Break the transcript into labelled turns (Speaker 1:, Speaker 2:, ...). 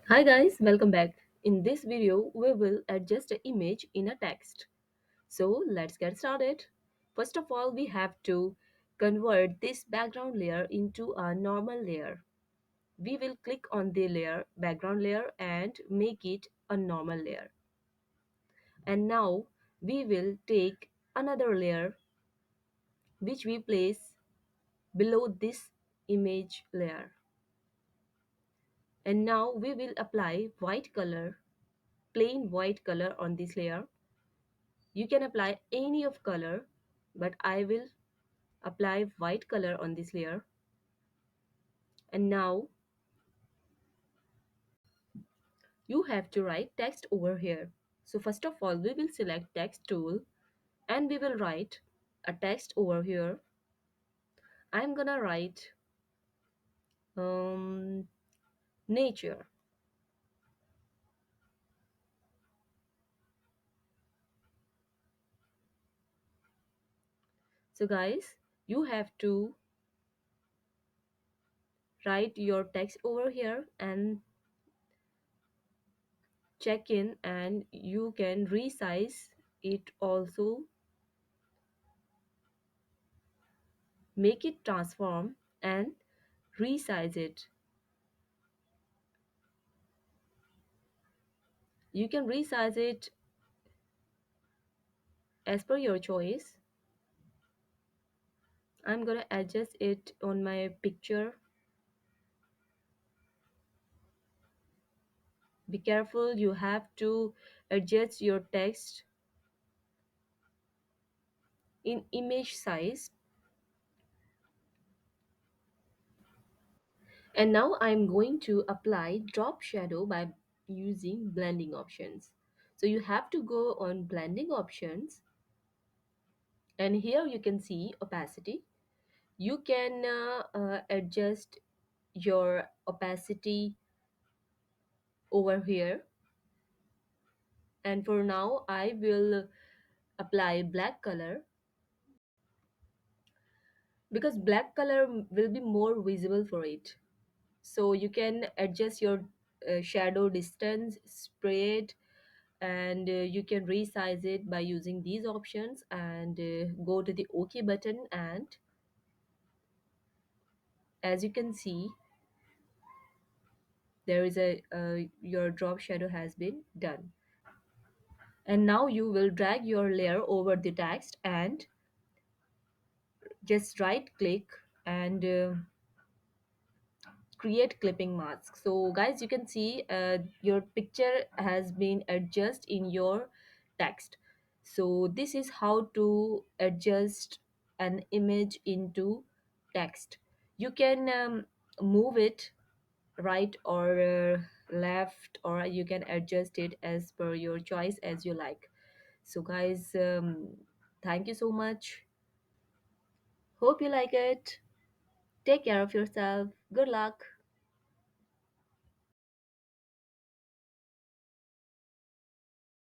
Speaker 1: Hi guys, welcome back. In this video, we will adjust an image in a text. So let's get started. First of all, we have to convert this background layer into a normal layer. We will click on the background layer and make it a normal layer. And now we will take another layer which we place below this image layer. And now we will apply plain white color on this layer. You can apply any of color, but I will apply white color on this layer. And now you have to write text over here. So first of all, we will select text tool and we will write a text over here. I'm gonna write um, nature. So guys, you have to write your text over here and check in, and you can resize it also, make it transform and resize it. You can resize it as per your choice. I'm gonna adjust it on my picture. Be careful, you have to adjust your text in image size. And now I'm going to apply drop shadow by using blending options. So you have to go on blending options, and here you can see opacity. You can adjust your opacity over here, and for now I will apply black color because black color will be more visible for it. So you can adjust your shadow distance, spread, and you can resize it by using these options, and go to the OK button, and as you can see, there is a your drop shadow has been done. And now you will drag your layer over the text and just right click and create clipping mask. So guys, you can see your picture has been adjusted in your text. So this is how to adjust an image into text. You can move it right or left, or you can adjust it as per your choice as you like. So guys, thank you so much. Hope you like it. Take care of yourself. Good luck.